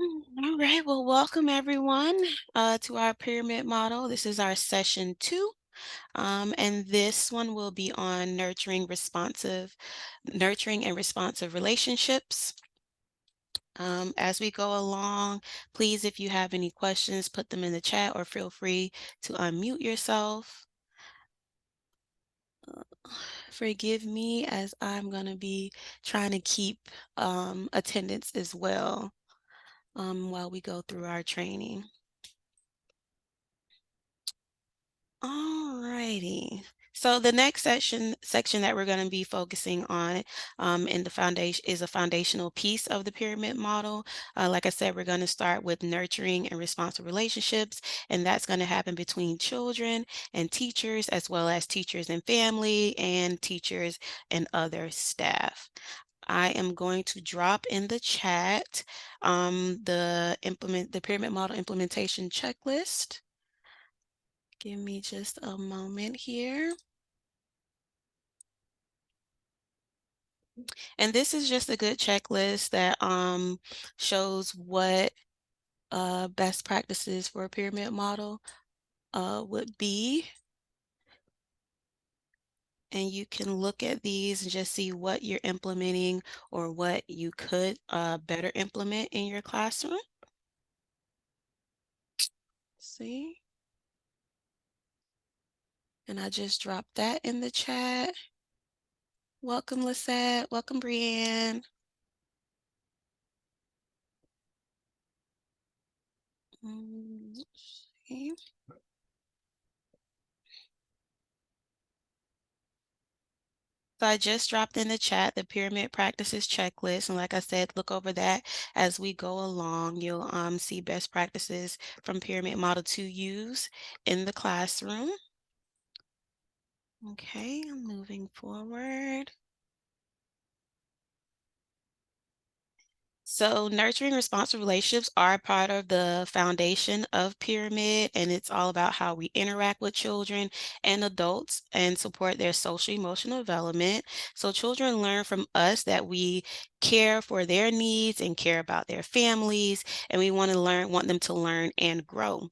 All right, well, welcome everyone to our pyramid model. This is our session 2, and this one will be on nurturing and responsive relationships. As we go along, please, if you have any questions, put them in the chat or feel free to unmute yourself. Forgive me as I'm going to be trying to keep attendance as well while we go through our training. Alrighty. So the next section that we're going to be focusing on in the foundation is a foundational piece of the pyramid model. Like I said, we're going to start with nurturing and responsive relationships, and that's going to happen between children and teachers, as well as teachers and family, and teachers and other staff. I am going to drop in the chat the pyramid model implementation checklist. Give me just a moment here. And this is just a good checklist that shows what best practices for a pyramid model would be. And you can look at these and just see what you're implementing or what you could better implement in your classroom. See? And I just dropped that in the chat. Welcome, Lisette. Welcome, Brienne. See? So I just dropped in the chat the pyramid practices checklist. And like I said, look over that as we go along. You'll see best practices from pyramid model to use in the classroom. Okay, I'm moving forward. So nurturing responsive relationships are part of the foundation of pyramid, and it's all about how we interact with children and adults and support their social emotional development. So children learn from us that we care for their needs and care about their families, and we want them to learn and grow.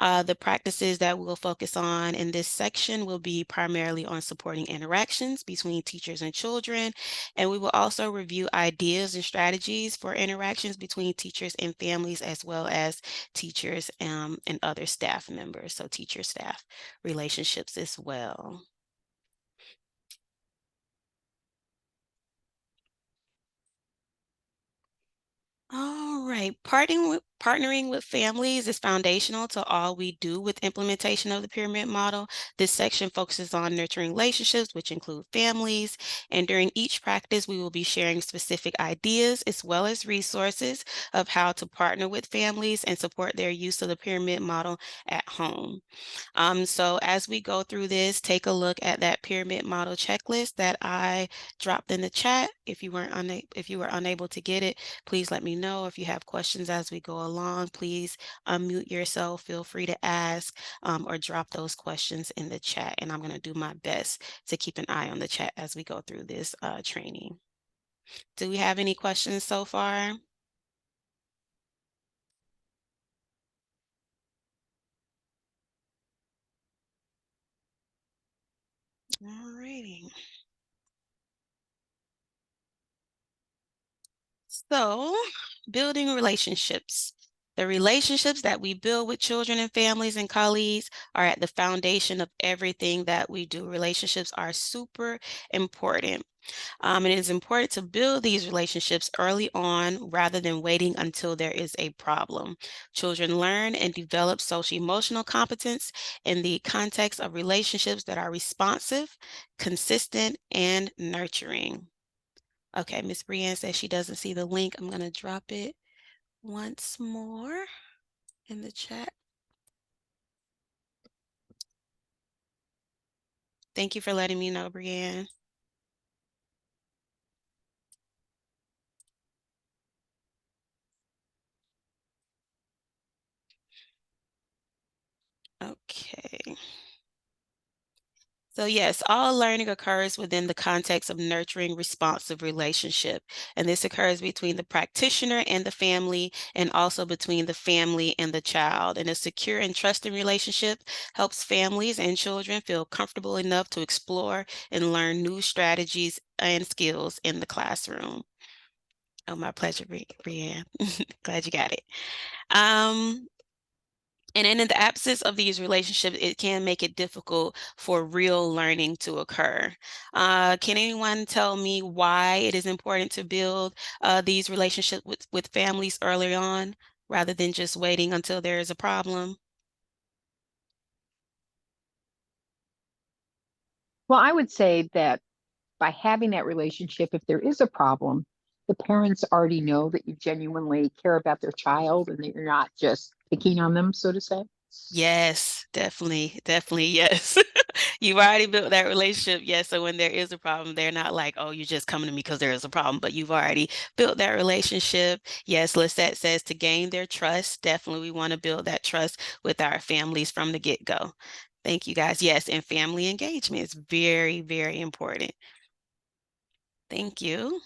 The practices that we'll focus on in this section will be primarily on supporting interactions between teachers and children, and we will also review ideas and strategies for interactions between teachers and families, as well as teachers and other staff members, so teacher-staff relationships as well. All right, partnering with families is foundational to all we do with implementation of the pyramid model. This section focuses on nurturing relationships, which include families. And during each practice, we will be sharing specific ideas as well as resources of how to partner with families and support their use of the pyramid model at home. So as we go through this, take a look at that pyramid model checklist that I dropped in the chat. If you were unable to get it, please let me know. If you have questions as we go along, please unmute yourself. Feel free to ask or drop those questions in the chat. And I'm going to do my best to keep an eye on the chat as we go through this training. Do we have any questions so far? All righty. So, building relationships. The relationships that we build with children and families and colleagues are at the foundation of everything that we do. Relationships are super important. And it is important to build these relationships early on rather than waiting until there is a problem. Children learn and develop social emotional competence in the context of relationships that are responsive, consistent, and nurturing. Okay, Miss Brienne says she doesn't see the link. I'm going to drop it once more in the chat. Thank you for letting me know, Brienne. Okay. So yes, all learning occurs within the context of nurturing responsive relationship. And this occurs between the practitioner and the family, and also between the family and the child. And a secure and trusting relationship helps families and children feel comfortable enough to explore and learn new strategies and skills in the classroom. Oh, my pleasure, Brianne. Glad you got it. Um, and then in the absence of these relationships, it can make it difficult for real learning to occur. Can anyone tell me why it is important to build these relationships with families early on rather than just waiting until there is a problem? Well, I would say that by having that relationship, if there is a problem, the parents already know that you genuinely care about their child and that you're not just picking on them, so to say. Yes, definitely, definitely, yes. You've already built that relationship, yes. So when there is a problem, they're not like, "Oh, you're just coming to me because there is a problem," but you've already built that relationship. Yes, Lisette says to gain their trust. Definitely, we want to build that trust with our families from the get-go. Thank you, guys. Yes, and family engagement is very, very important. Thank you.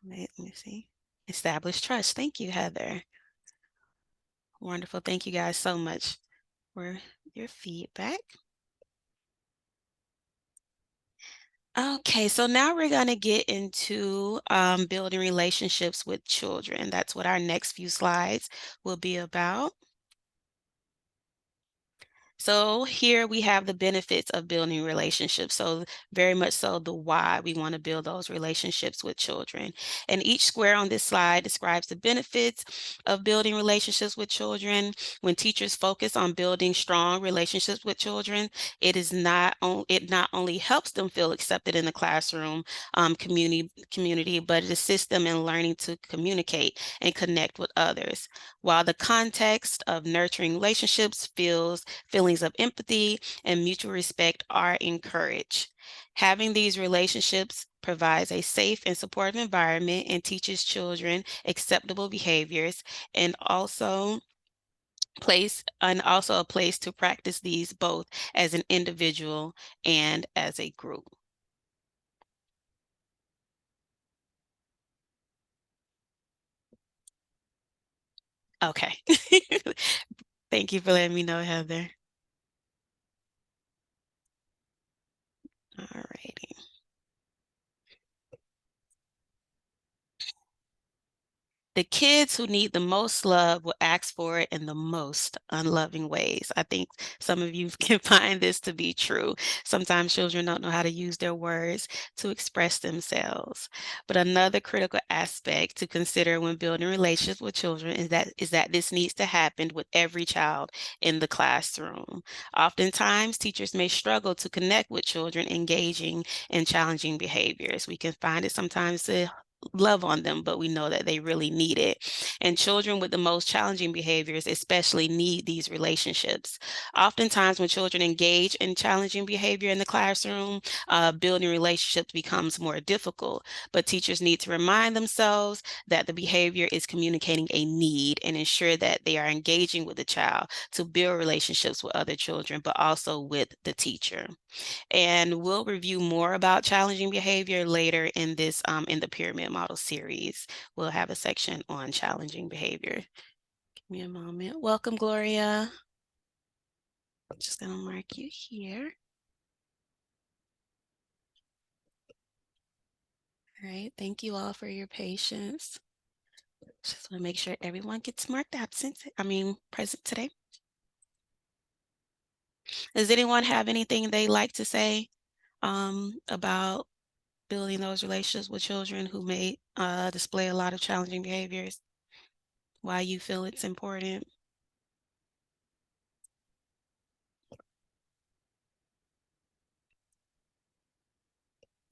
Let me see. Establish trust. Thank you, Heather. Wonderful. Thank you guys so much for your feedback. Okay, so now we're going to get into building relationships with children. That's what our next few slides will be about. So here we have the benefits of building relationships. So very much so the why we want to build those relationships with children. And each square on this slide describes the benefits of building relationships with children. When teachers focus on building strong relationships with children, it not only helps them feel accepted in the classroom community, but it assists them in learning to communicate and connect with others. While the context of nurturing relationships feelings of empathy and mutual respect are encouraged. Having these relationships provides a safe and supportive environment and teaches children acceptable behaviors and also a place to practice these both as an individual and as a group. Okay. Thank you for letting me know, Heather. All righty. The kids who need the most love will ask for it in the most unloving ways. I think some of you can find this to be true. Sometimes children don't know how to use their words to express themselves. But another critical aspect to consider when building relationships with children is that this needs to happen with every child in the classroom. Oftentimes, teachers may struggle to connect with children engaging in challenging behaviors. We can find it sometimes to love on them, but we know that they really need it. And children with the most challenging behaviors especially need these relationships. Oftentimes, when children engage in challenging behavior in the classroom, building relationships becomes more difficult. But teachers need to remind themselves that the behavior is communicating a need and ensure that they are engaging with the child to build relationships with other children, but also with the teacher. And we'll review more about challenging behavior later in in the pyramid model series. We'll have a section on challenging behavior. Give me a moment. Welcome, Gloria. I'm just gonna mark you here. All right, thank you all for your patience. Just wanna make sure everyone gets marked present today. Does anyone have anything they like to say about building those relationships with children who may display a lot of challenging behaviors? Why you feel it's important?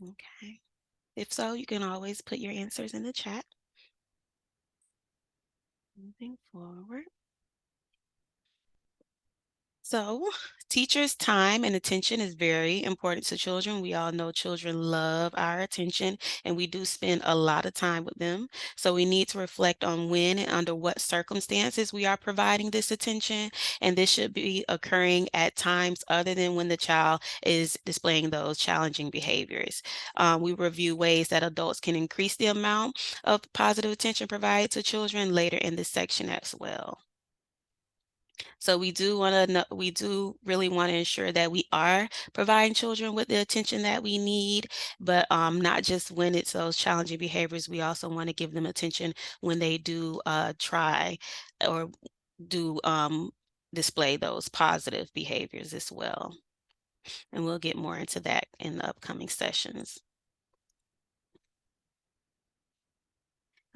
Okay. If so, you can always put your answers in the chat. Moving forward. So, teachers' time and attention is very important to children. We all know children love our attention, and we do spend a lot of time with them. So, we need to reflect on when and under what circumstances we are providing this attention. And this should be occurring at times other than when the child is displaying those challenging behaviors. We review ways that adults can increase the amount of positive attention provided to children later in this section as well. So we do really want to ensure that we are providing children with the attention that we need, but not just when it's those challenging behaviors. We also want to give them attention when they do try or do display those positive behaviors as well. And we'll get more into that in the upcoming sessions.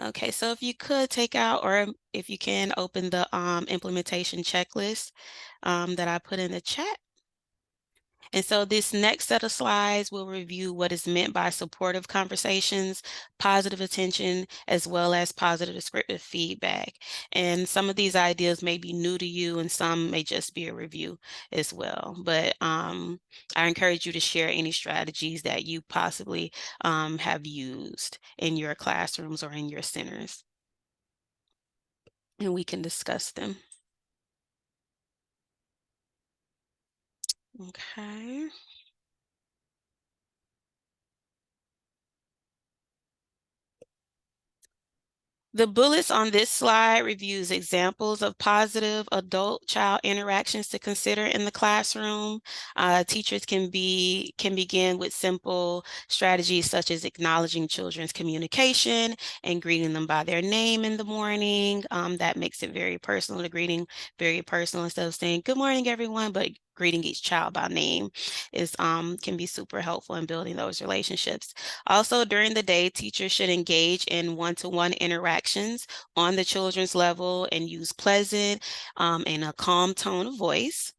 Okay, so if you could take out, or if you can open the implementation checklist that I put in the chat. And so this next set of slides will review what is meant by supportive conversations, positive attention, as well as positive descriptive feedback. And some of these ideas may be new to you and some may just be a review as well. But I encourage you to share any strategies that you possibly have used in your classrooms or in your centers. And we can discuss them. Okay. The bullets on this slide reviews examples of positive adult-child interactions to consider in the classroom. Teachers can begin with simple strategies such as acknowledging children's communication and greeting them by their name in the morning. That makes it very personal, the greeting very personal, instead of saying, "Good morning, everyone," but greeting each child by name is can be super helpful in building those relationships. Also, during the day, teachers should engage in one-to-one interactions on the children's level and use pleasant and a calm tone of voice.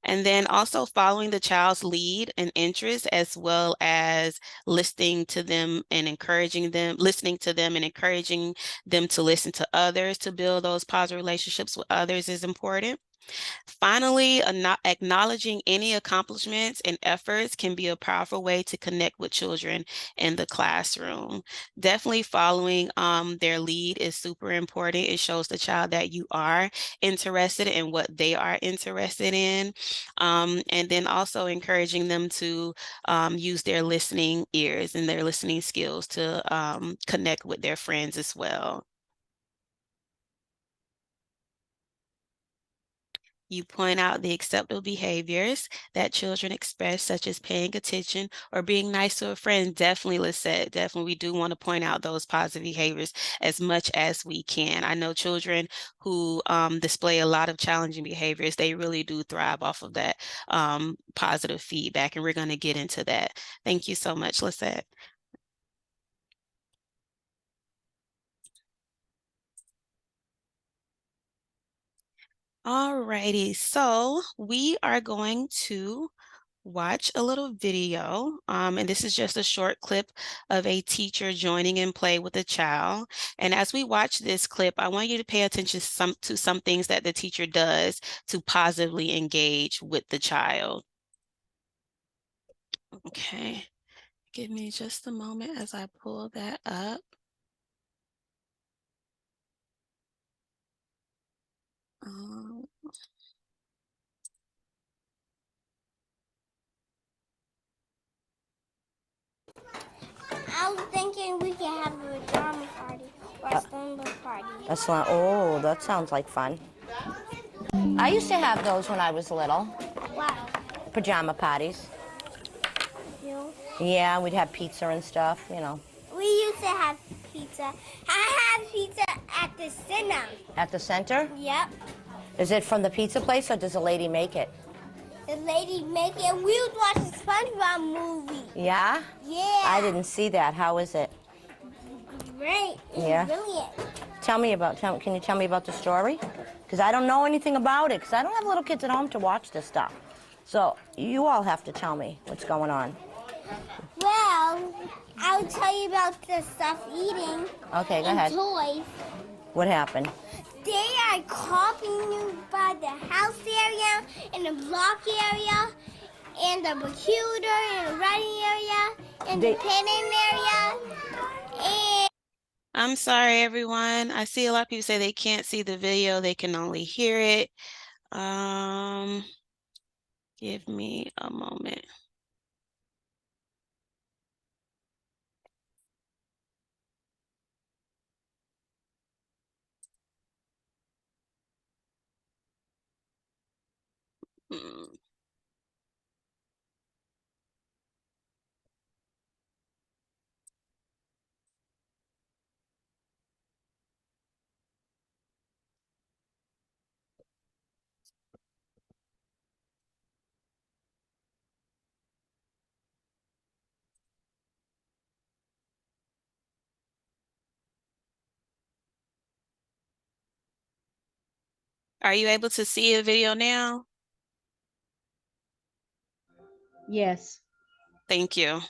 And then also following the child's lead and interest, as well as listening to them and encouraging them, listening to them and encouraging them to listen to others to build those positive relationships with others is important. Finally, acknowledging any accomplishments and efforts can be a powerful way to connect with children in the classroom. Definitely following their lead is super important. It shows the child that you are interested in what they are interested in. And then also encouraging them to use their listening ears and their listening skills to connect with their friends as well. You point out the acceptable behaviors that children express, such as paying attention or being nice to a friend. Definitely, Lisette, definitely, we do want to point out those positive behaviors as much as we can. I know children who display a lot of challenging behaviors, they really do thrive off of that positive feedback, and we're going to get into that. Thank you so much, Lisette. All righty, so we are going to watch a little video, and this is just a short clip of a teacher joining in play with a child. And as we watch this clip, I want you to pay attention to some things that the teacher does to positively engage with the child. Okay, give me just a moment as I pull that up. I was thinking we could have a drama party or a slumber party. Oh, that sounds like fun. I used to have those when I was little. Wow. Pajama parties. You? Yeah, we'd have pizza and stuff, you know. We used to have pizza. I had pizza at the center. At the center? Yep. Is it from the pizza place or does the lady make it? The lady make it. We would watch a SpongeBob movie. Yeah? Yeah. I didn't see that. How is it? Great. It's Yeah. brilliant. Can you tell me about the story? Because I don't know anything about it, because I don't have little kids at home to watch this stuff. So you all have to tell me what's going on. Well, I'll tell you about the stuff eating. Okay, go and ahead. Toys. What happened? They are are copying you by the house area and the block area and the computer and the writing area and the penning area. And I'm sorry, everyone. I see a lot of people say they can't see the video, they can only hear it. Give me a moment. Mm. Are you able to see a video now? Yes. Thank you.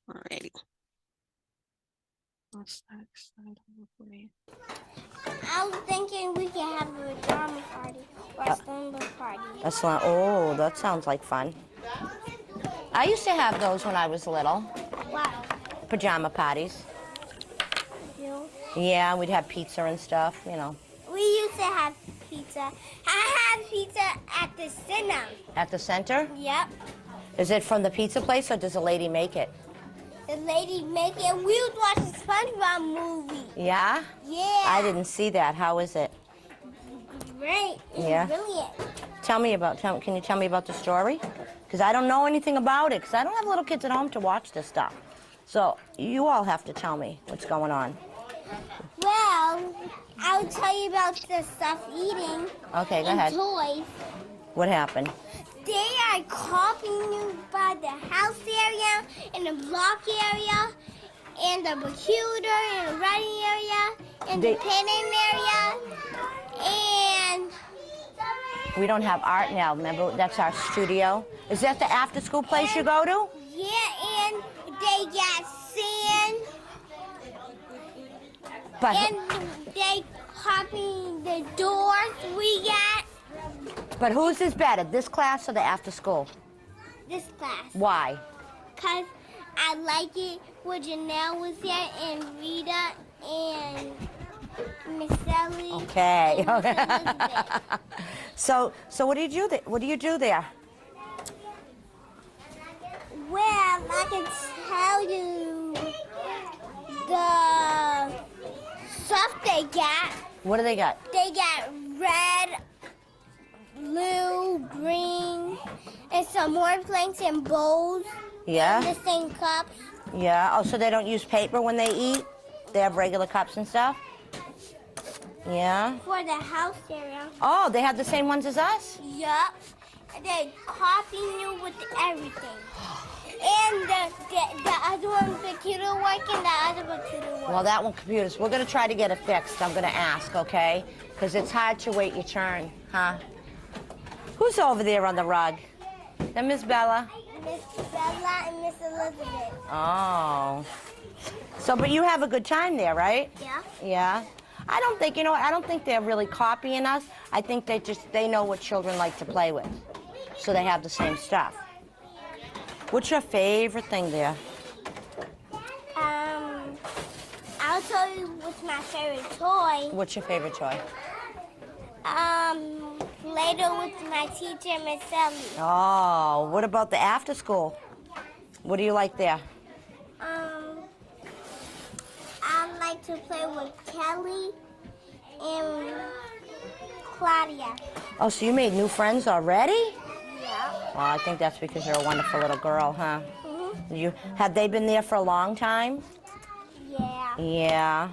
Alrighty. I was thinking we could have a drama party or a slumber party. That's not, oh, that sounds like fun. I used to have those when I was little, What? pajama parties. You? Yeah, we'd have pizza and stuff, you know. We used to have pizza. I had pizza at the center. At the center? Yep. Is it from the pizza place or does the lady make it? The lady make it. We was watching SpongeBob movie. Yeah? Yeah. I didn't see that. How is it? Great. It's Yeah. brilliant. Can you tell me about the story? Because I don't know anything about it, because I don't have little kids at home to watch this stuff. So you all have to tell me what's going on. Well, I'll tell you about the stuff eating Okay, go and ahead. toys. What happened? They are copying you by the house area and the block area and the computer and the writing area and the penning area. And We don't have art now, remember? That's our studio. Is that the after-school place you go to? yeah, and they got sand But and they copy the doors we got. whose is better, this class or the after-school? This class. Why? Because I like it when Janelle was there and Rita and Miss Ellie. Okay. and Miss Elizabeth. So what do you do there? What do you do there? Well, I can tell you the stuff they got. What do they got? They got red, blue, green, and some more planks and bowls. Yeah? The same cups. Yeah. Oh, so they don't use paper when they eat? They have regular cups and stuff? Yeah. For the house area. Oh, they have the same ones as us? Yup. They copying you with everything. And the other one, the computer work, and the other computer work. Well, that one, computers. We're going to try to get it fixed. I'm going to ask, okay? Because it's hard to wait your turn, huh? Who's over there on the rug? That Miss Bella? Miss Bella and Miss Elizabeth. Oh. So, but you have a good time there, right? Yeah. Yeah. I don't think, you know what, I don't think they're really copying us. I think they know what children like to play with. So they have the same stuff. What's your favorite thing there? I'll tell you what's my favorite toy. What's your favorite toy? Play-Doh with my teacher, Miss Ellie. Oh, what about the after school? What do you like there? I like to play with Kelly and Claudia. Oh, so you made new friends already? Yeah. Well, I think that's because you're a wonderful little girl, huh? Mhm. Have they been there for a long time? Yeah. Yeah.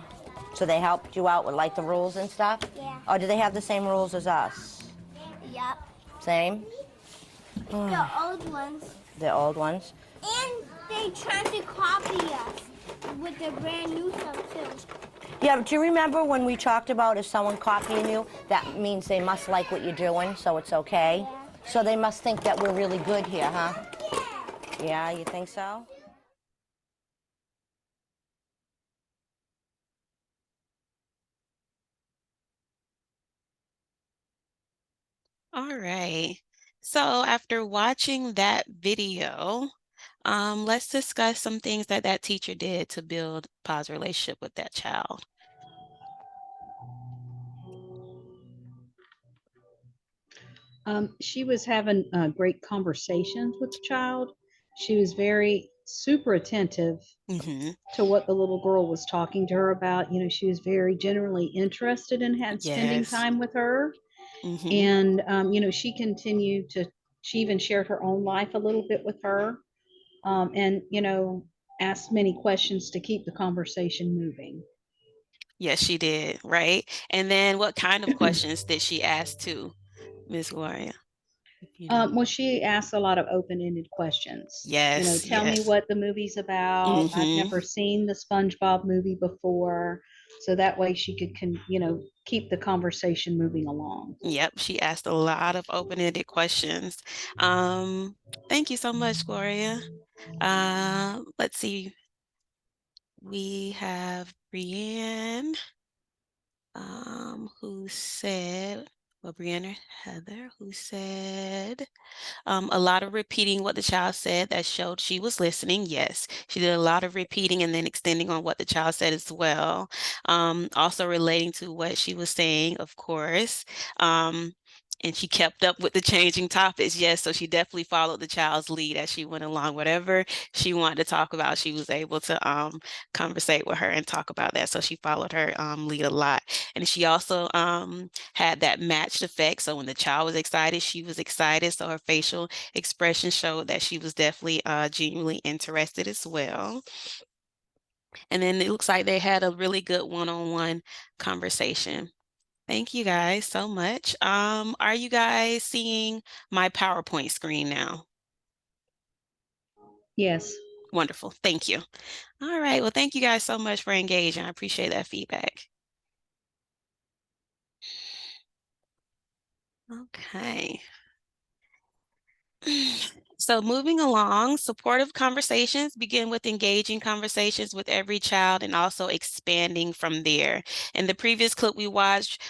So they helped you out with like the rules and stuff? Yeah. Or do they have the same rules as us? Yep. Same? The old ones. The old ones? And they try to copy us with the brand new stuff too. Yeah, but do you remember when we talked about if someone copying you, that means they must like what you're doing, so it's okay? Yeah. So they must think that we're really good here, huh? Yeah, you think so? All right. So after watching that video, let's discuss some things that that teacher did to build positive relationship with that child. She was having great conversations with the child. She was very super attentive Mm-hmm. to what the little girl was talking to her about. You know, she was very generally interested in spending Yes. time with her. Mm-hmm. And, you know, she even shared her own life a little bit with her, and, you know, asked many questions to keep the conversation moving. Yes, she did, right? And then what kind of questions did she ask too, Miss Gloria? If you know. Well, she asked a lot of open-ended questions. You know, Yes, tell me yes. what the movie's about. I've Mm-hmm. never seen the SpongeBob movie before, so that way she could, you know, keep the conversation moving along. Yep, she asked a lot of open-ended questions. Um, Thank you so much, Gloria. Let's see. We have Brienne, who said, well, Brianna Heather, who said, a lot of repeating what the child said that showed she was listening. Yes, she did a lot of repeating and then extending on what the child said as well. Also relating to what she was saying, of course. And she kept up with the changing topics. Yes, so she definitely followed the child's lead as she went along. Whatever she wanted to talk about, she was able to conversate with her and talk about that. So she followed her lead a lot. And she also had that matched effect. So when the child was excited, she was excited. So her facial expression showed that she was definitely genuinely interested as well. And then it looks like they had a really good one-on-one conversation. Thank you guys so much. Are you guys seeing my PowerPoint screen now? Yes. Wonderful. Thank you. All right. Well, thank you guys so much for engaging. I appreciate that feedback. Okay. So moving along, supportive conversations begin with engaging conversations with every child and also expanding from there. In the previous clip we watched,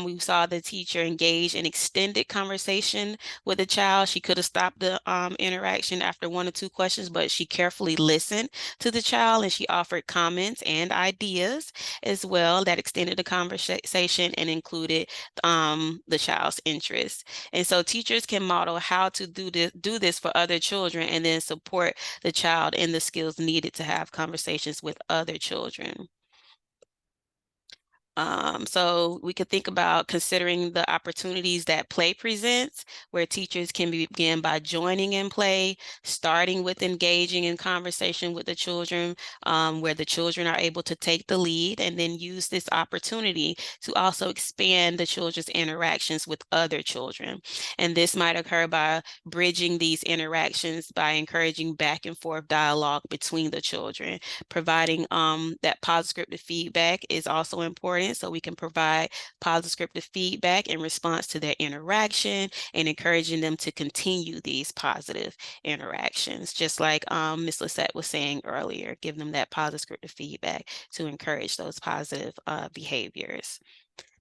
we saw the teacher engage in extended conversation with the child. She could have stopped the interaction after 1 or 2 questions, but she carefully listened to the child and she offered comments and ideas as well that extended the conversation and included the child's interests. And so teachers can model how to do this for other children and then support the child in the skills needed to have conversations with other children. So we could think about considering the opportunities that play presents, where teachers can begin by joining in play, starting with engaging in conversation with the children, where the children are able to take the lead, and then use this opportunity to also expand the children's interactions with other children. And this might occur by bridging these interactions by encouraging back and forth dialogue between the children. Providing that positive feedback is also important, so we can provide positive feedback in response to their interaction and encouraging them to continue these positive interactions, just like Ms. Lisette was saying earlier, give them that positive feedback to encourage those positive behaviors.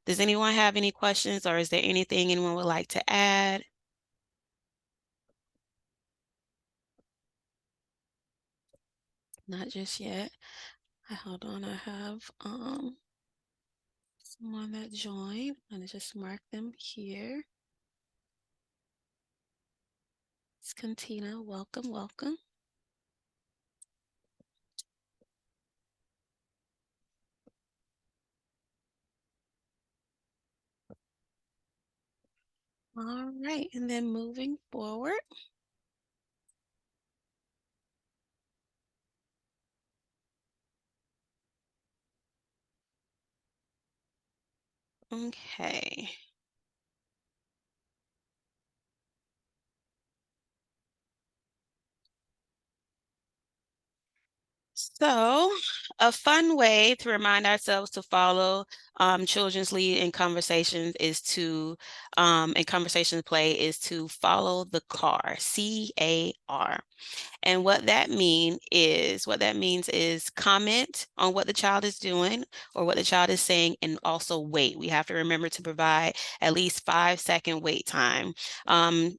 Does anyone have any questions, or is there anything anyone would like to add? Not just yet. Hold on, I have someone that joined. I'm gonna just mark them here. It's Cantina. Welcome, welcome. All right, and then moving forward. Okay. So, a fun way to remind ourselves to follow children's lead in conversations is to, in conversations play is to follow the CAR, C-A-R. And what that means is comment on what the child is doing or what the child is saying, and also wait. We have to remember to provide at least 5-second wait time.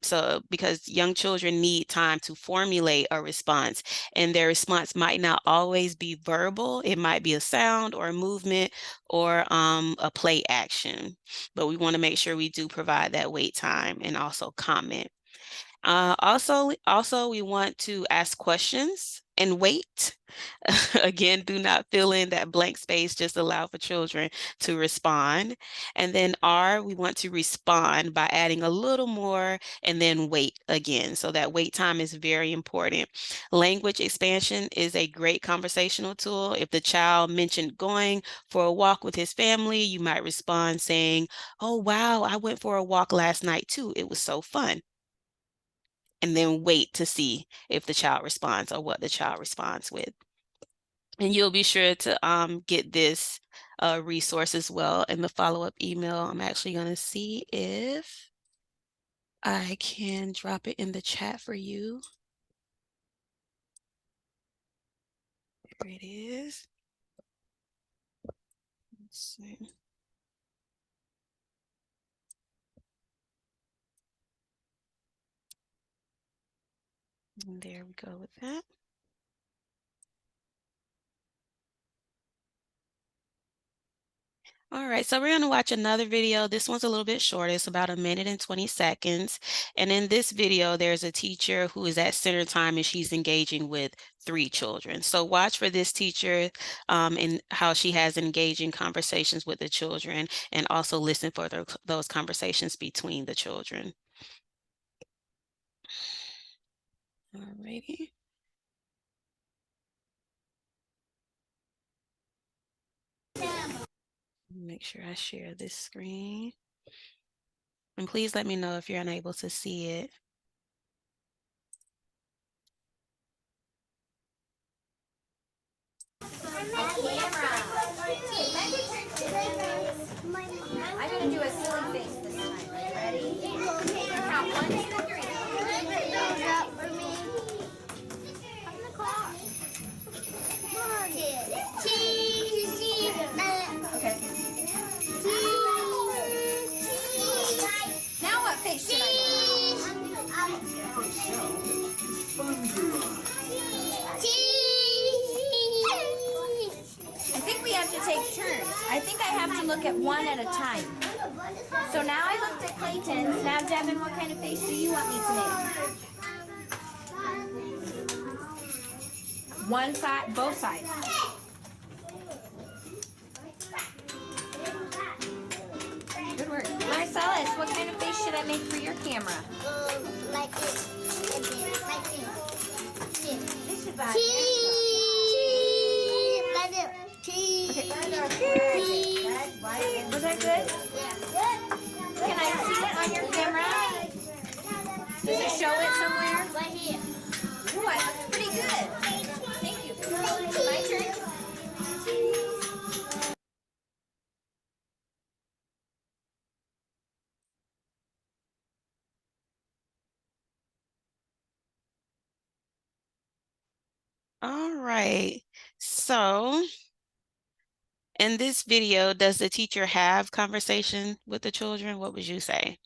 So because young children need time to formulate a response, and their response might not always be verbal. It might be a sound or a movement or a play action. But we want to make sure we do provide that wait time and also comment. Also, we want to ask questions and wait. Again, do not fill in that blank space, just allow for children to respond. And then R, we want to respond by adding a little more and then wait again. So that wait time is very important. Language expansion is a great conversational tool. If the child mentioned going for a walk with his family, you might respond saying, "Oh, wow, I went for a walk last night too. It was so fun." And then wait to see if the child responds or what the child responds with. And you'll be sure to get this resource as well in the follow-up email. I'm actually going to see if I can drop it in the chat for you. There it is. Let's see. And there we go with that. All right, so we're going to watch another video. This one's a little bit short. It's about 1 minute and 20 seconds. And in this video, there's a teacher who is at center time and she's engaging with 3 children. So watch for this teacher and how she has engaging conversations with the children, and also listen for those conversations between the children. All righty. Make sure I share this screen. And please let me know if you're unable to see it. I'm gonna do a silly face this time. Ready? Count 1, 2, 3. Okay. Now what face should I I think we have to take turns. I think I have to look at one at a time. So now I looked at Clayton's. Now, Devin, what kind of face do you want me to make? One side, both sides. Good work. Marcellus, what kind of face should I make for your camera? Like this. Like this. This is about Was that good? Can I see it on your camera? Does it show it somewhere? Right here. Ooh, I looked pretty good. Thank you. My turn. All right. So in this video, does the teacher have conversation with the children? What would you say?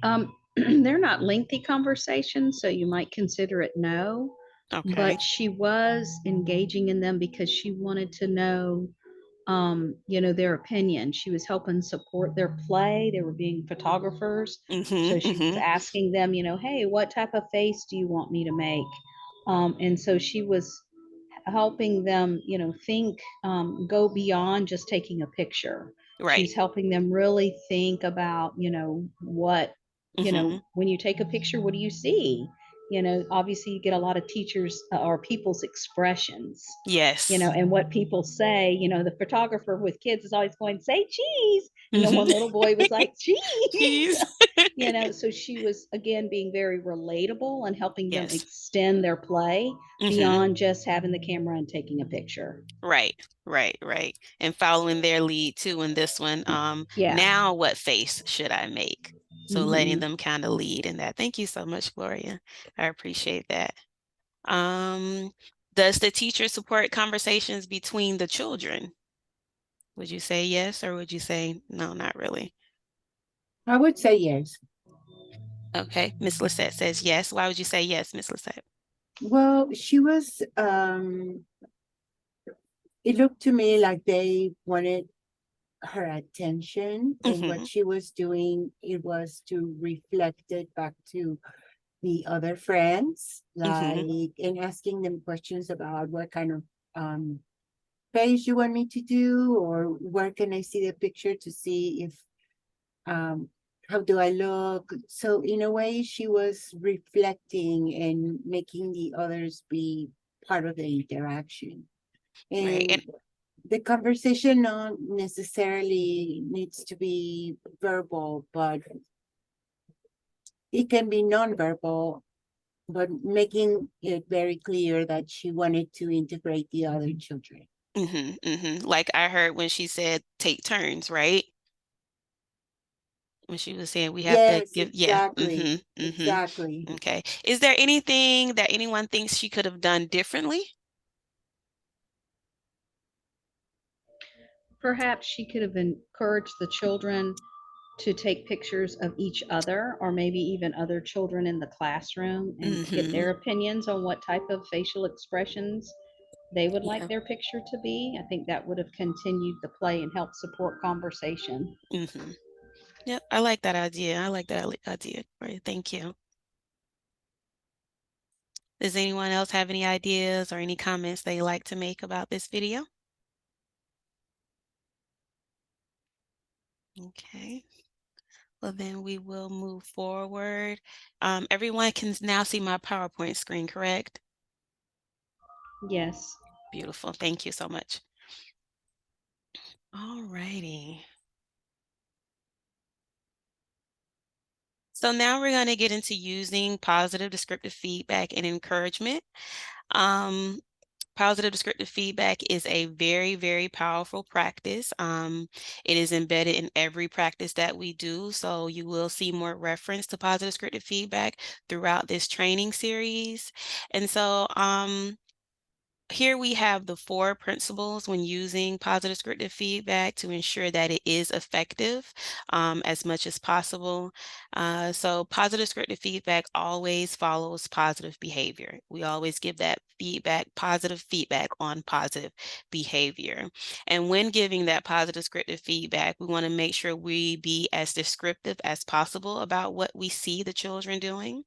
They're not lengthy conversations, so you might consider it no. Okay. But she was engaging in them because she wanted to know, their opinion. She was helping support their play. They were being photographers. So she was asking them, hey, what type of face do you want me to make? And so she was helping them, think, go beyond just taking a picture. Right. She's helping them really think about, what, when you take a picture, what do you see? You know, obviously you get a lot of teachers or people's expressions, Yes. you know, and what people say. You know, the photographer with kids is always going, say cheese. You know, Mhm. one little boy was like, cheese. Cheese. You know, so she was, again, being very relatable and helping them Yes. extend their play Mhm. beyond just having the camera and taking a picture. Right, right. And following their lead too in this one. Yeah. Now what face should I make? So letting Mhm. them kind of lead in that. Thank you so much, Gloria. I appreciate that. Does the teacher support conversations between the children? Would you say yes, or would you say no, not really? I would say yes. Okay, Miss Lisette says yes. Why would you say yes, Miss Lisette? Well, she was, it looked to me like they wanted her attention, and what Mhm. she was doing, it was to reflect it back to the other friends, Mhm. like, and asking them questions about what kind of face you want me to do, or where can I see the picture to see if how do I look? So in a way, she was reflecting and making the others be part of the interaction. Right. And the conversation not necessarily needs to be verbal, but it can be nonverbal, but making it very clear that she wanted to integrate the other children. Like I heard when she said take turns, right? When she was saying we have to Yes, give, yeah. exactly. Exactly. Okay. Is there anything that anyone thinks she could have done differently? Perhaps she could have encouraged the children to take pictures of each other, or maybe even other children in the classroom, and get their opinions on what type of facial expressions they would like Yeah. their picture to be. I think that would have continued the play and helped support conversation. Yep, I like that idea. I like that idea. Right, thank you. Does anyone else have any ideas or any comments they'd like to make about this video? Okay. Well, then we will move forward. Everyone can now see my PowerPoint screen, correct? Yes. Beautiful. Thank you so much. All righty. So now we're going to get into using positive descriptive feedback and encouragement. Positive descriptive feedback is a very, very powerful practice. It is embedded in every practice that we do. So you will see more reference to positive descriptive feedback throughout this training series. And so here we have the 4 principles when using positive descriptive feedback to ensure that it is effective as much as possible. So positive descriptive feedback always follows positive behavior. We always give that feedback, positive feedback on positive behavior. And when giving that positive descriptive feedback, we want to make sure we be as descriptive as possible about what we see the children doing.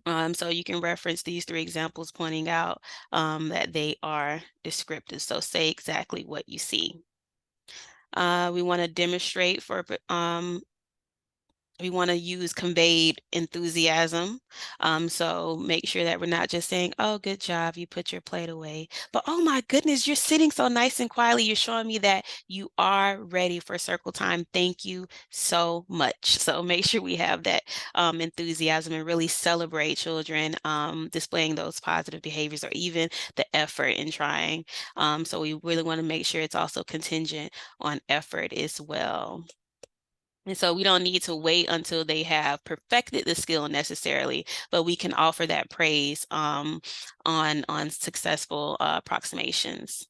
So you can reference these 3 examples pointing out that they are descriptive. So say exactly what you see. We want to demonstrate we want to use conveyed enthusiasm. So make sure that we're not just saying, oh, good job, you put your plate away, but oh my goodness, you're sitting so nice and quietly. You're showing me that you are ready for circle time. Thank you so much. So make sure we have that enthusiasm and really celebrate children displaying those positive behaviors or even the effort in trying. So we really want to make sure it's also contingent on effort as well. And so we don't need to wait until they have perfected the skill necessarily, but we can offer that praise on successful approximations.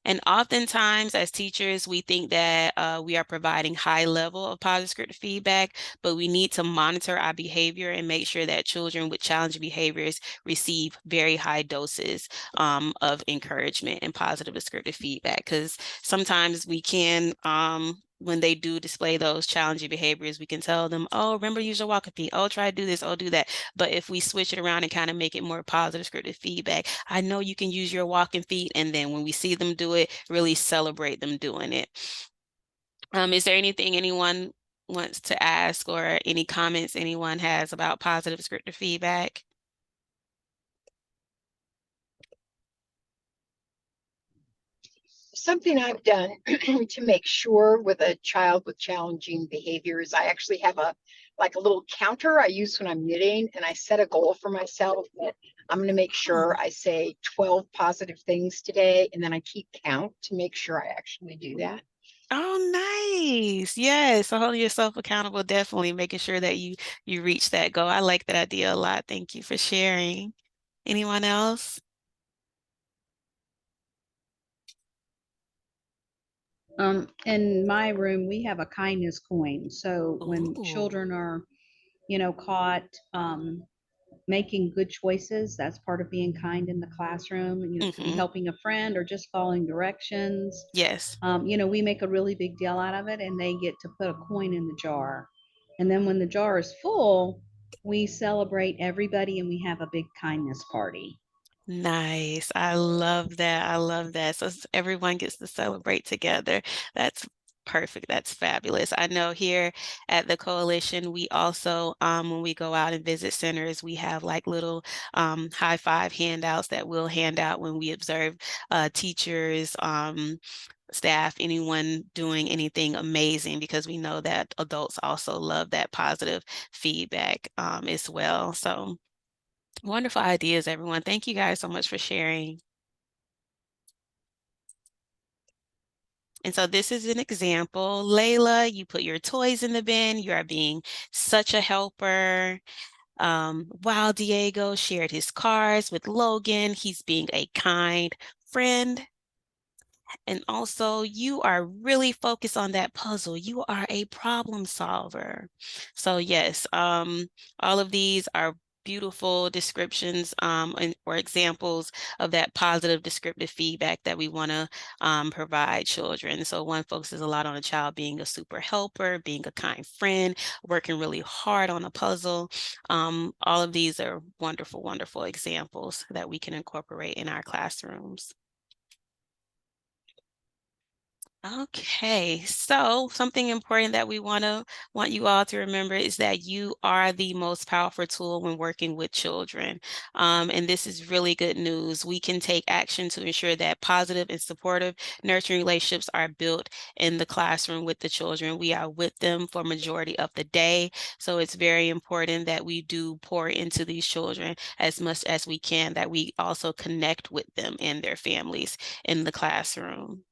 And oftentimes as teachers, we think that we are providing high level of positive descriptive feedback, but we need to monitor our behavior and make sure that children with challenging behaviors receive very high doses of encouragement and positive descriptive feedback. Because sometimes we can, when they do display those challenging behaviors, we can tell them, oh, remember to use your walking feet. Oh, try to do this. Oh, do that. But if we switch it around and kind of make it more positive descriptive feedback, I know you can use your walking feet. And then when we see them do it, really celebrate them doing it. Is there anything anyone wants to ask, or any comments anyone has about positive descriptive feedback? Something I've done to make sure with a child with challenging behaviors, I actually have a little counter I use when I'm knitting, and I set a goal for myself that I'm going to make sure I say 12 positive things today, and then I keep count to make sure I actually do that. Oh, nice. Yes. So holding yourself accountable, definitely making sure that you reach that goal. I like that idea a lot. Thank you for sharing. Anyone else? In my room, we have a kindness coin. So when Ooh. children are, caught making good choices, that's part of being kind in the classroom. It could be Mm-hmm. helping a friend or just following directions. Yes. We make a really big deal out of it, and they get to put a coin in the jar. And then when the jar is full, we celebrate everybody and we have a big kindness party. Nice. I love that. I love that. So everyone gets to celebrate together. That's perfect. That's fabulous. I know here at the coalition, we also, when we go out and visit centers, we have like little high five handouts that we'll hand out when we observe teachers, staff, anyone doing anything amazing, because we know that adults also love that positive feedback as well. So wonderful ideas, everyone. Thank you guys so much for sharing. And so this is an example. Layla, you put your toys in the bin. You are being such a helper. While Diego shared his cards with Logan, he's being a kind friend. And also, you are really focused on that puzzle. You are a problem solver. So yes, all of these are beautiful descriptions or examples of that positive descriptive feedback that we want to provide children. So one focuses a lot on a child being a super helper, being a kind friend, working really hard on a puzzle. All of these are wonderful, wonderful examples that we can incorporate in our classrooms. Okay, so something important that we want you all to remember is that you are the most powerful tool when working with children. And this is really good news. We can take action to ensure that positive and supportive nurturing relationships are built in the classroom with the children. We are with them for majority of the day. So it's very important that we do pour into these children as much as we can, that we also connect with them and their families in the classroom.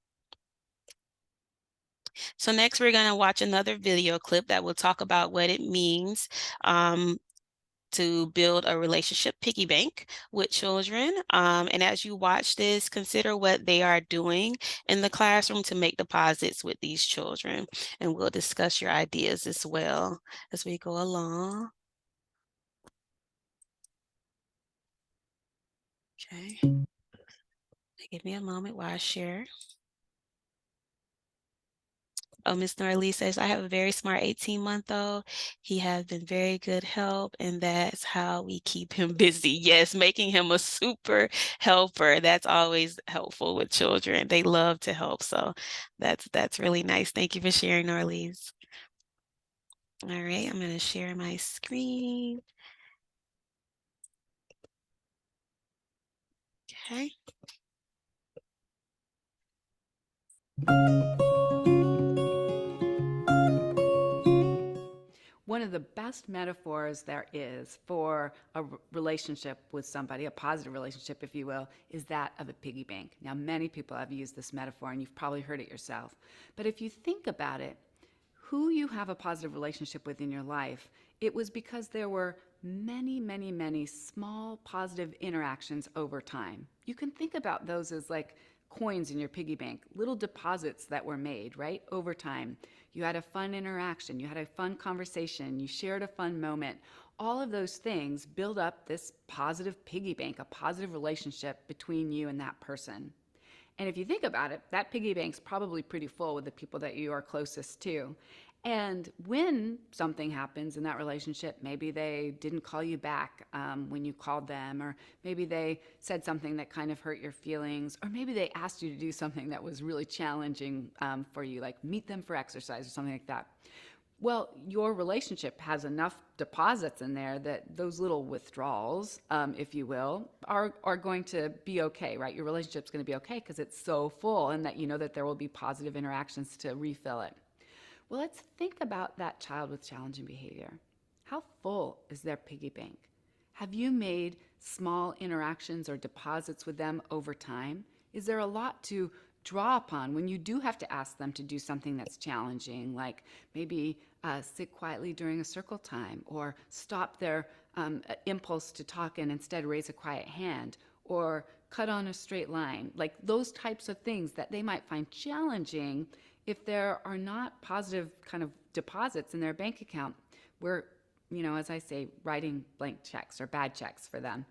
So next we're going to watch another video clip that will talk about what it means to build a relationship piggy bank with children. And as you watch this, consider what they are doing in the classroom to make deposits with these children. And we'll discuss your ideas as well as we go along. Okay. Give me a moment while I share. Oh, Miss Norley says, I have a very smart 18-month-old. He has been very good help, and that's how we keep him busy. Yes, making him a super helper. That's always helpful with children. They love to help. So that's really nice. Thank you for sharing, Norlise. All right, I'm going to share my screen. Okay. One of the best metaphors there is for a relationship with somebody, a positive relationship, if you will, is that of a piggy bank. Now, many people have used this metaphor, and you've probably heard it yourself. But if you think about it, who you have a positive relationship with in your life, it was because there were many, many, many small positive interactions over time. You can think about those as like coins in your piggy bank, little deposits that were made, right, over time. You had a fun interaction, you had a fun conversation, you shared a fun moment. All of those things build up this positive piggy bank, a positive relationship between you and that person. And if you think about it, that piggy bank's probably pretty full with the people that you are closest to. And when something happens in that relationship, maybe they didn't call you back when you called them, or maybe they said something that kind of hurt your feelings, or maybe they asked you to do something that was really challenging for you, like meet them for exercise or something like that. Well, your relationship has enough deposits in there that those little withdrawals, if you will, are going to be okay, right? Your relationship's going to be okay because it's so full, and that you know that there will be positive interactions to refill it. Well, let's think about that child with challenging behavior. How full is their piggy bank? Have you made small interactions or deposits with them over time? Is there a lot to draw upon when you do have to ask them to do something that's challenging, like maybe sit quietly during a circle time, or stop their impulse to talk and instead raise a quiet hand, or cut on a straight line, like those types of things that they might find challenging if there are not positive kind of deposits in their bank account. We're, as I say, writing blank checks or bad checks for them.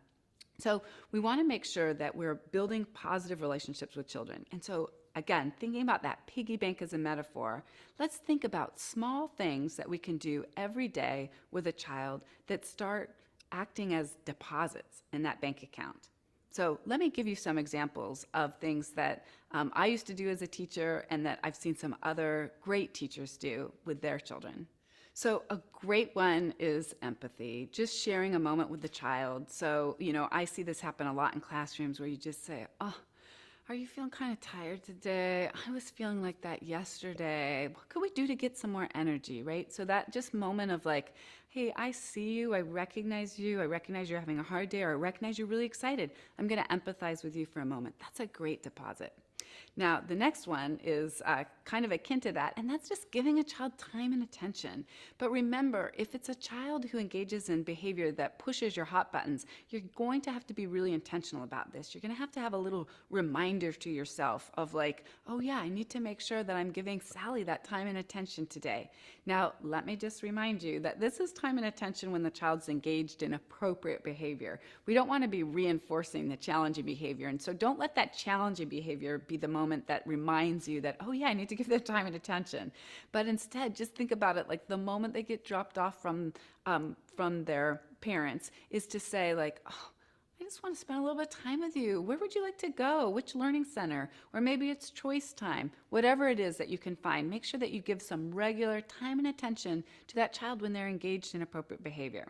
So we want to make sure that we're building positive relationships with children. And so again, thinking about that piggy bank as a metaphor, let's think about small things that we can do every day with a child that start acting as deposits in that bank account. So let me give you some examples of things that I used to do as a teacher and that I've seen some other great teachers do with their children. So a great one is empathy, just sharing a moment with the child. So, I see this happen a lot in classrooms where you just say, oh, are you feeling kind of tired today? I was feeling like that yesterday. What could we do to get some more energy, right? So that just moment of like, hey, I see you, I recognize you're having a hard day, or I recognize you're really excited. I'm going to empathize with you for a moment. That's a great deposit. Now, the next one is kind of akin to that, and that's just giving a child time and attention. But remember, if it's a child who engages in behavior that pushes your hot buttons, you're going to have to be really intentional about this. You're going to have a little reminder to yourself of like, oh yeah, I need to make sure that I'm giving Sally that time and attention today. Now, let me just remind you that this is time and attention when the child's engaged in appropriate behavior. We don't want to be reinforcing the challenging behavior, and so don't let that challenging behavior be the moment that reminds you that, oh yeah, I need to give them time and attention. But instead, just think about it like the moment they get dropped off from their parents is to say like, oh, I just want to spend a little bit of time with you. Where would you like to go? Which learning center? Or maybe it's choice time. Whatever it is that you can find, make sure that you give some regular time and attention to that child when they're engaged in appropriate behavior.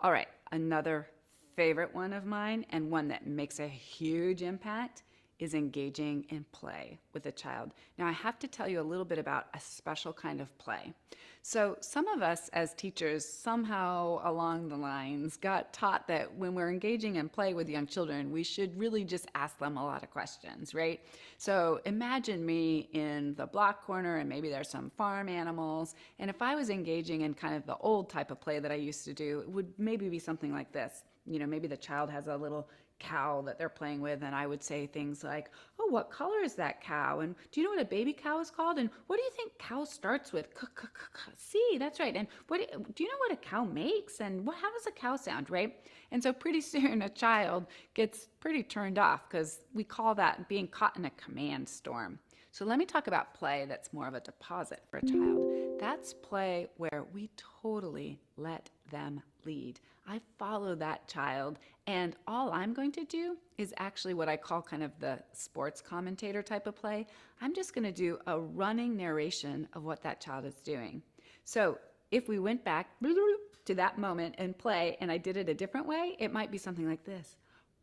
All right, another favorite one of mine, and one that makes a huge impact, is engaging in play with a child. Now, I have to tell you a little bit about a special kind of play. So some of us as teachers somehow along the lines got taught that when we're engaging in play with young children, we should really just ask them a lot of questions, right? So imagine me in the block corner, and maybe there's some farm animals, and if I was engaging in kind of the old type of play that I used to do, it would maybe be something like this. Maybe the child has a little cow that they're playing with, and I would say things like, oh, what color is that cow? And do you know what a baby cow is called? And what do you think cow starts with? See, that's right. And do you know what a cow makes? And how does a cow sound, right? And so pretty soon a child gets pretty turned off because we call that being caught in a command storm. So let me talk about play that's more of a deposit for a child. That's play where we totally let them lead. I follow that child, and all I'm going to do is actually what I call kind of the sports commentator type of play. I'm just going to do a running narration of what that child is doing. So if we went back to that moment and play, and I did it a different way, it might be something like this.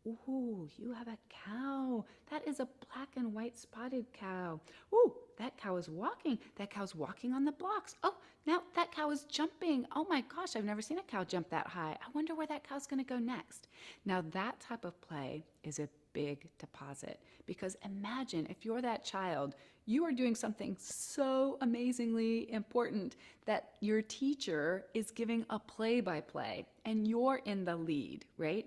Ooh, you have a cow. That is a black and white spotted cow. Ooh, that cow is walking. That cow's walking on the blocks. Oh, now that cow is jumping. Oh my gosh, I've never seen a cow jump that high. I wonder where that cow's going to go next. Now that type of play is a big deposit, because imagine if you're that child, you are doing something so amazingly important that your teacher is giving a play-by-play and you're in the lead, right?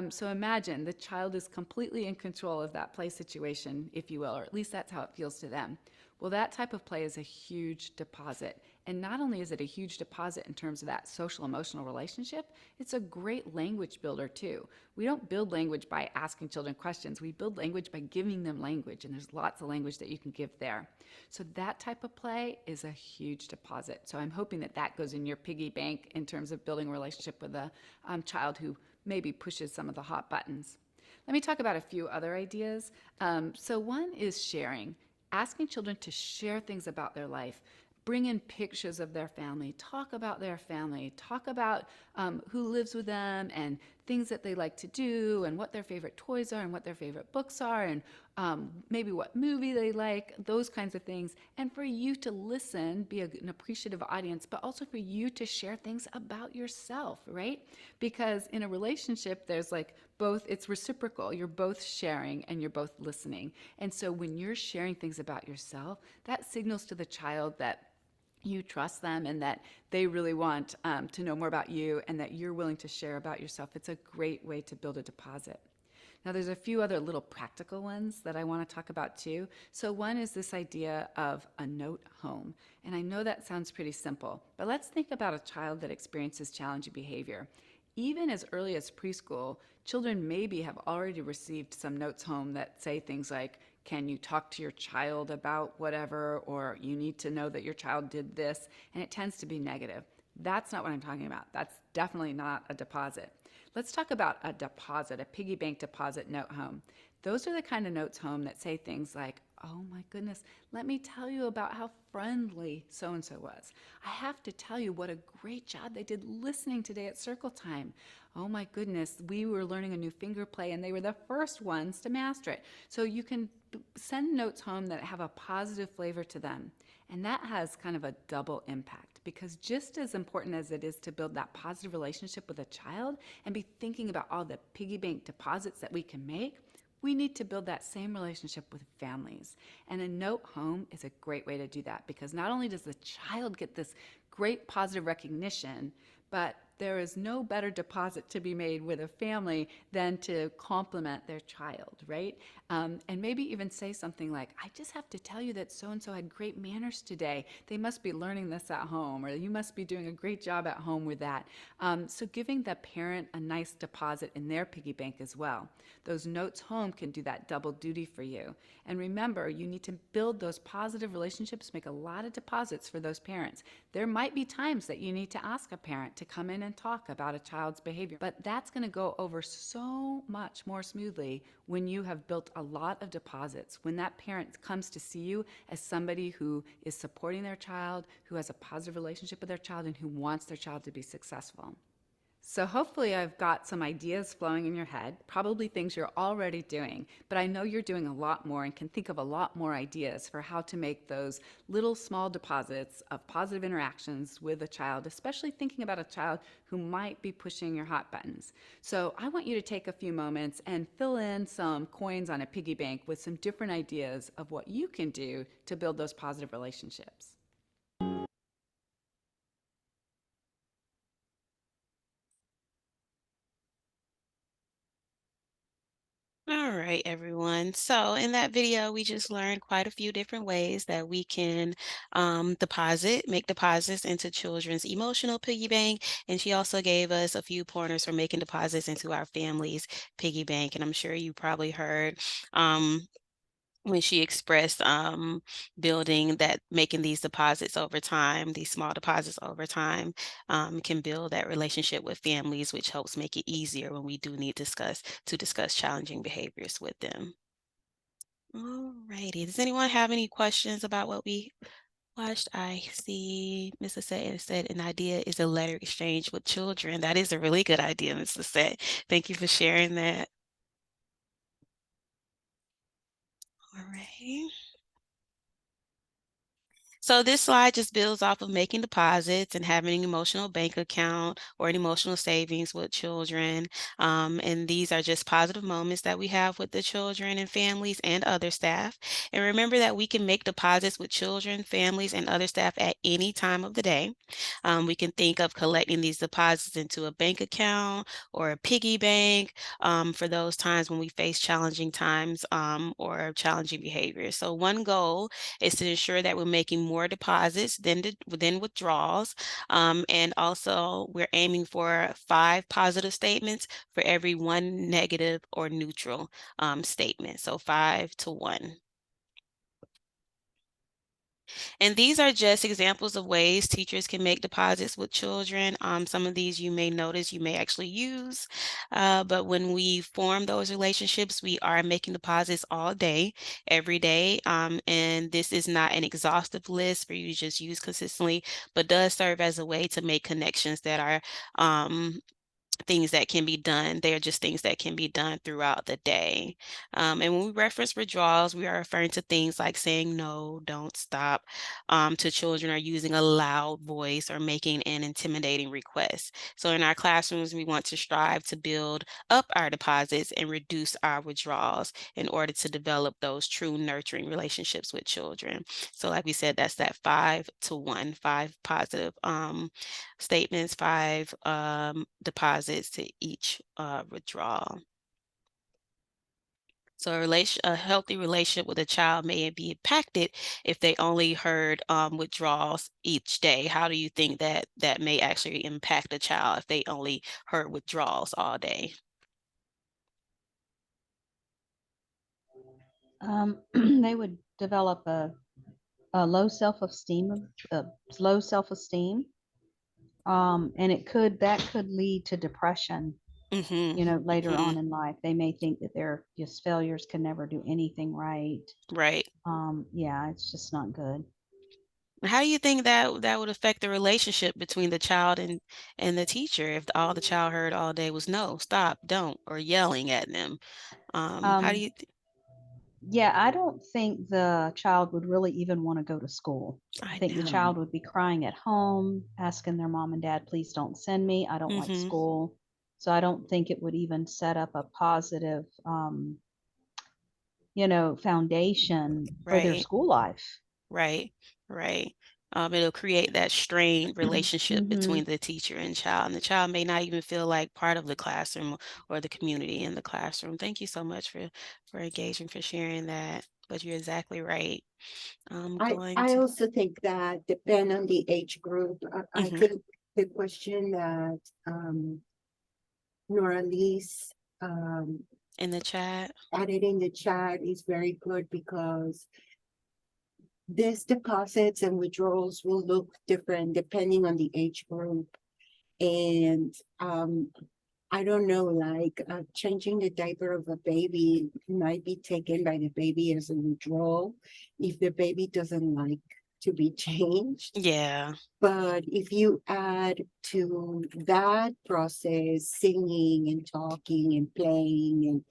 So imagine the child is completely in control of that play situation, if you will, or at least that's how it feels to them. Well, that type of play is a huge deposit. And not only is it a huge deposit in terms of that social emotional relationship, it's a great language builder too. We don't build language by asking children questions. We build language by giving them language, and there's lots of language that you can give there. So that type of play is a huge deposit. So I'm hoping that that goes in your piggy bank in terms of building a relationship with a child who maybe pushes some of the hot buttons. Let me talk about a few other ideas. So one is sharing. Asking children to share things about their life. bring in pictures of their family, talk about their family, talk about who lives with them and things that they like to do and what their favorite toys are and what their favorite books are and maybe what movie they like, those kinds of things. And for you to listen, be an appreciative audience, but also for you to share things about yourself, right? Because in a relationship, there's like both, it's reciprocal. You're both sharing and you're both listening. And so when you're sharing things about yourself, that signals to the child that you trust them and that they really want to know more about you and that you're willing to share about yourself. It's a great way to build a deposit. Now, there's a few other little practical ones that I want to talk about too. So one is this idea of a note home. And I know that sounds pretty simple, but let's think about a child that experiences challenging behavior. Even as early as preschool, children maybe have already received some notes home that say things like, can you talk to your child about whatever, or you need to know that your child did this, and it tends to be negative. That's not what I'm talking about. That's definitely not a deposit. Let's talk about a deposit, a piggy bank deposit note home. Those are the kind of notes home that say things like, oh my goodness, let me tell you about how friendly so-and-so was. I have to tell you what a great job they did listening today at circle time. Oh my goodness, we were learning a new finger play and they were the first ones to master it. So you can send notes home that have a positive flavor to them. And that has kind of a double impact, because just as important as it is to build that positive relationship with a child and be thinking about all the piggy bank deposits that we can make, we need to build that same relationship with families. And a note home is a great way to do that, because not only does the child get this great positive recognition, but there is no better deposit to be made with a family than to compliment their child, right? And maybe even say something like, I just have to tell you that so-and-so had great manners today. They must be learning this at home, or you must be doing a great job at home with that. So giving the parent a nice deposit in their piggy bank as well. Those notes home can do that double duty for you. And remember, you need to build those positive relationships, make a lot of deposits for those parents. There might be times that you need to ask a parent to come in and talk about a child's behavior, but that's going to go over so much more smoothly when you have built a lot of deposits, when that parent comes to see you as somebody who is supporting their child, who has a positive relationship with their child, and who wants their child to be successful. So hopefully I've got some ideas flowing in your head, probably things you're already doing, but I know you're doing a lot more and can think of a lot more ideas for how to make those little small deposits of positive interactions with a child, especially thinking about a child who might be pushing your hot buttons. So I want you to take a few moments and fill in some coins on a piggy bank with some different ideas of what you can do to build those positive relationships. All right, everyone. So in that video, we just learned quite a few different ways that we can make deposits into children's emotional piggy bank. And she also gave us a few pointers for making deposits into our family's piggy bank. And I'm sure you probably heard when she expressed building that, making these deposits over time, these small deposits over time, can build that relationship with families, which helps make it easier when we do need to discuss challenging behaviors with them. All righty. Does anyone have any questions about what we watched? I see Mrs. said an idea is a letter exchange with children. That is a really good idea, Mrs. Set. Thank you for sharing that. All right. So this slide just builds off of making deposits and having an emotional bank account or an emotional savings with children. And these are just positive moments that we have with the children and families and other staff. And remember that we can make deposits with children, families, and other staff at any time of the day. We can think of collecting these deposits into a bank account or a piggy bank for those times when we face challenging times or challenging behaviors. So one goal is to ensure that we're making more deposits than withdrawals. And also we're aiming for 5 positive statements for every 1 negative or neutral statement. So 5 to 1. And these are just examples of ways teachers can make deposits with children. Some of these you may notice you may actually use, but when we form those relationships, we are making deposits all day, every day. And this is not an exhaustive list for you to just use consistently, but does serve as a way to make connections that are things that can be done. They are just things that can be done throughout the day. And when we reference withdrawals, we are referring to things like saying no, don't stop to children, or using a loud voice, or making an intimidating request. So in our classrooms, we want to strive to build up our deposits and reduce our withdrawals in order to develop those true nurturing relationships with children. So like we said, that's that 5 to 1, 5 positive statements, 5 deposits to each withdrawal. So a healthy relationship with a child may be impacted if they only heard withdrawals each day. How do you think that that may actually impact a child if they only heard withdrawals all day? They would develop a low self-esteem, low self-esteem. And that could lead to depression, later on in life. They may think that they're just failures, can never do anything right. Right. Yeah, it's just not good. How do you think that that would affect the relationship between the child and the teacher if all the child heard all day was no, stop, don't, or yelling at them? How do Um, you? yeah, I don't think the child would really even want to go to school. I I think the know. child would be crying at home, asking their mom and dad, please don't send me. I don't like Mm-hmm. school. So I don't think it would even set up a positive, foundation for their Right. school life. Right, right. It'll create that strained relationship Hmm. between the teacher and child, and the child may not even feel like part of the classroom or the community in the classroom. Thank you so much for engaging, for sharing that. But you're exactly right. I'm going I to. also think that depend on the age group. I Mhm. think the question that Nora Lee's In the chat. added in the chat is very good because these deposits and withdrawals will look different depending on the age group. And I don't know, like changing the diaper of a baby might be taken by the baby as a withdrawal if the baby doesn't like to be changed. Yeah. But if you add to that process singing and talking and playing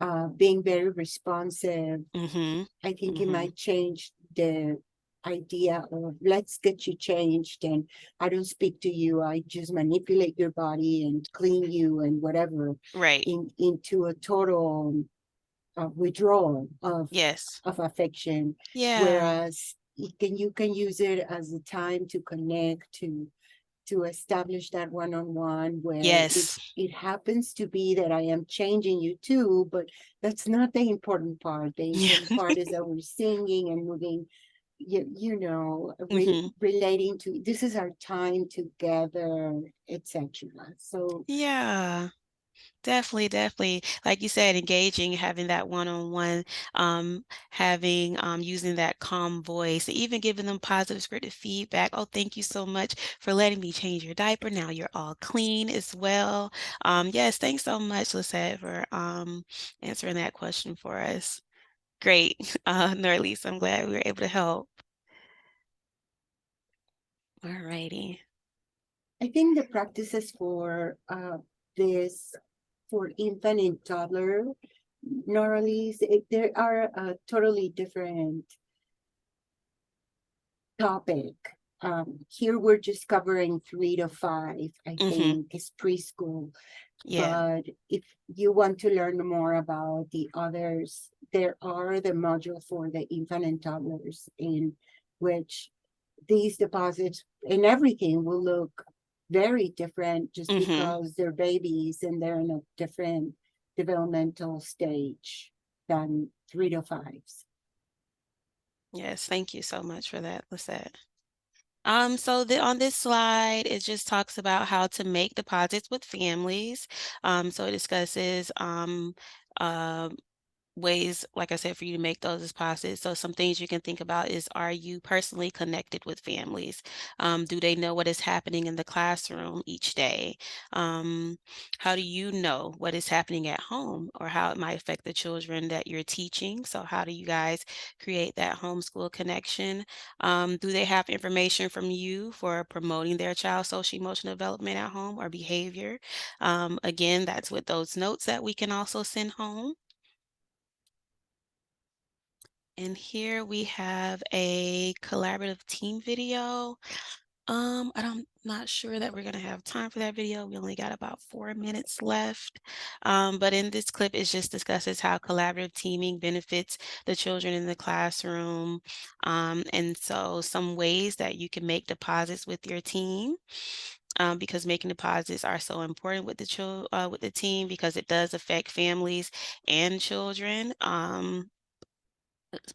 and being very responsive, Mhm. I think it Mhm. might change the idea of let's get you changed and I don't speak to you, I just manipulate your body and clean you and whatever Right. into a total withdrawal Yes. of affection. Yeah. Whereas you can use it as a time to connect, to establish that one-on-one where Yes. it happens to be that I am changing you too, but that's not the important part. The important part is that we're singing and moving, Mhm. relating to this is our time together, etc. So Yeah. Definitely, definitely. Like you said, engaging, having that one-on-one, having using that calm voice, and even giving them positive scripted feedback. Oh, thank you so much for letting me change your diaper. Now you're all clean as well. Yes, thanks so much, Lisette, for answering that question for us. Great. Norlise, I'm glad we were able to help. All righty. I think the practices for this for infant and toddler normally there are a totally different topic. Here we're just covering 3 to 5, I Mm-hmm. think, is preschool. Yeah. But if you want to learn more about the others, there are the module for the infant and toddlers in which these deposits and everything will look very different just Mm-hmm. because they're babies and they're in a different developmental stage than 3 to 5s. Yes, thank you so much for that, Lisette. So on this slide, it just talks about how to make deposits with families. So it discusses uh, ways, like I said, for you to make those deposits. So some things you can think about is, are you personally connected with families? Do they know what is happening in the classroom each day? How do you know what is happening at home or how it might affect the children that you're teaching? So how do you guys create that homeschool connection? Do they have information from you for promoting their child's social emotional development at home or behavior? Again, that's with those notes that we can also send home. And here we have a collaborative team video. I'm not sure that we're gonna have time for that video. We only got about 4 minutes left. But in this clip, it just discusses how collaborative teaming benefits the children in the classroom. And so some ways that you can make deposits with your team. Because making deposits are so important with with the team because it does affect families and children.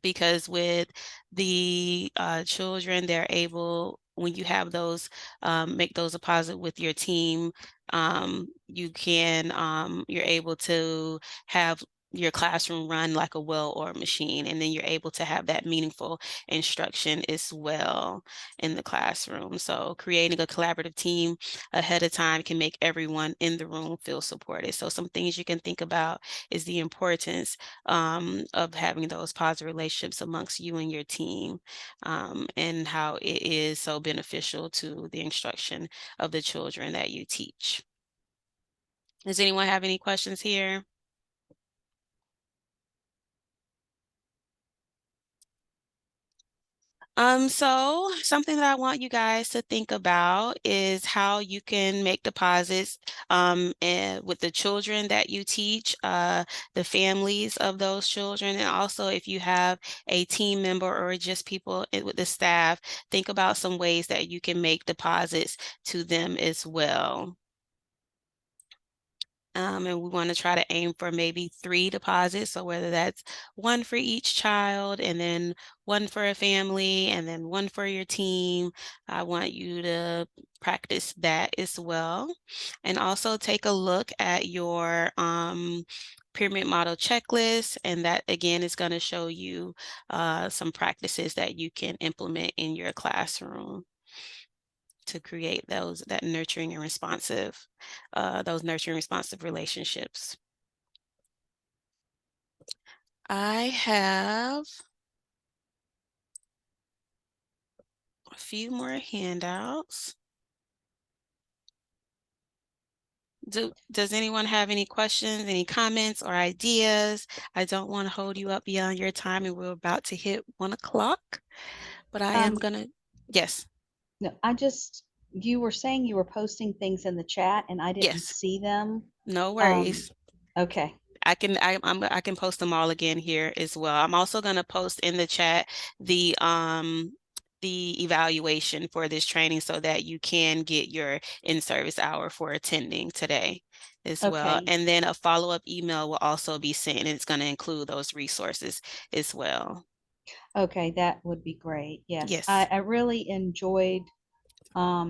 Because with the children, they're able, when you have those, make those deposit with your team, you're able to have your classroom run like a well-oiled machine, and then you're able to have that meaningful instruction as well in the classroom. So creating a collaborative team ahead of time can make everyone in the room feel supported. So some things you can think about is the importance of having those positive relationships amongst you and your team, and how it is so beneficial to the instruction of the children that you teach. Does anyone have any questions here? So something that I want you guys to think about is how you can make deposits and with the children that you teach, the families of those children, and also if you have a team member or just people with the staff, think about some ways that you can make deposits to them as well. And we want to try to aim for maybe 3 deposits. So whether that's 1 for each child and then 1 for a family and then 1 for your team. I want you to practice that as well. And also take a look at your pyramid model checklist. And that again is going to show you some practices that you can implement in your classroom to create those nurturing and responsive, those nurturing responsive relationships. I have a few more handouts. Does anyone have any questions, any comments or ideas? I don't want to hold you up beyond your time, and we're about to hit 1 o'clock, but I am gonna, yes, No, you were saying you were posting things in the chat and I didn't yes, see them. no Um, worries. okay. I can post them all again here as well. I'm also going to post in the chat the evaluation for this training so that you can get your in-service hour for attending today as well. Okay. And then a follow-up email will also be sent, and it's going to include those resources as well. Okay, that would be great. Yes. Yes. I really enjoyed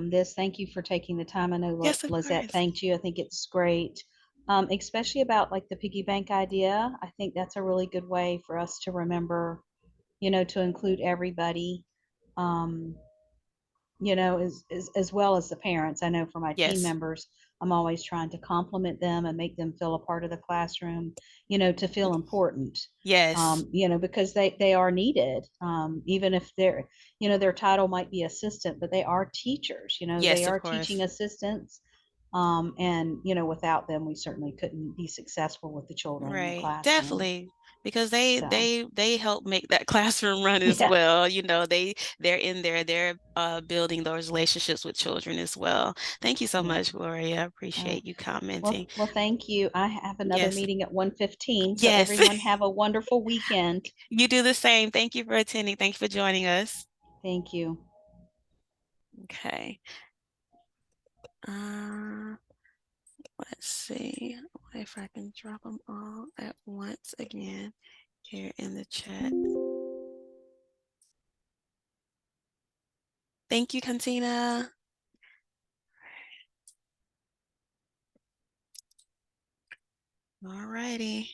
this. Thank you for taking the time. I know Yes, of Lizette course. thanked you. I think it's great. Especially about like the piggy bank idea. I think that's a really good way for us to remember, to include everybody. Um, as well as the parents. I know for my team Yes. members, I'm always trying to compliment them and make them feel a part of the classroom, to feel important. Yes. Because they are needed. Even if their title might be assistant, but they are teachers, they Yes, of are teaching course. assistants. And without them, we certainly couldn't be successful with the children in the Right, classroom. definitely. Because So, they help make that classroom run as yeah, well. They're in there, they're building those relationships with children as well. Thank you so yeah. much, Gloria. I Uh, appreciate you commenting. well, thank you. I have another Yes. meeting at 1:15, so Yes. everyone have a wonderful weekend. You do the same. Thank you for attending. Thank you for joining us. Thank you. Okay. Uh, let's see if I can drop them all at once again here in the chat. Thank you, Cantina. All righty.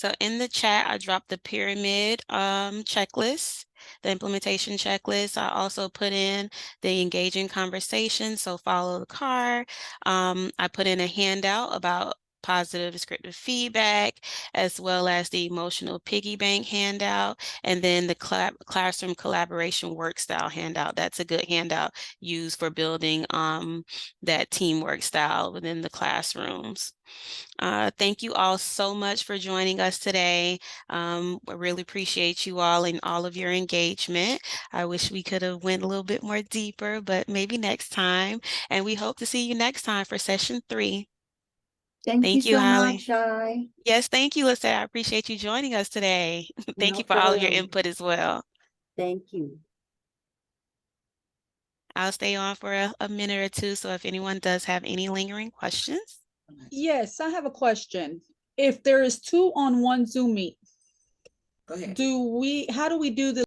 So in the chat, I dropped the pyramid checklist, the implementation checklist. I also put in the engaging conversation, so follow the car. I put in a handout about positive descriptive feedback, as well as the emotional piggy bank handout, and then the classroom collaboration work style handout. That's a good handout used for building that teamwork style within the classrooms. Thank you all so much for joining us today. I really appreciate you all and all of your engagement. I wish we could have went a little bit more deeper, but maybe next time. And we hope to see you next time for session 3. Thank you Thank you, so Holly. much, Shai. Yes, thank you, Lisette. I appreciate you joining us today. Thank No you for all of your problem. input as well. Thank you. I'll stay on for a minute or two, so if anyone does have any lingering questions. Yes, I have a question. If there is 2 on one Zoom meet, Go ahead. how do we do the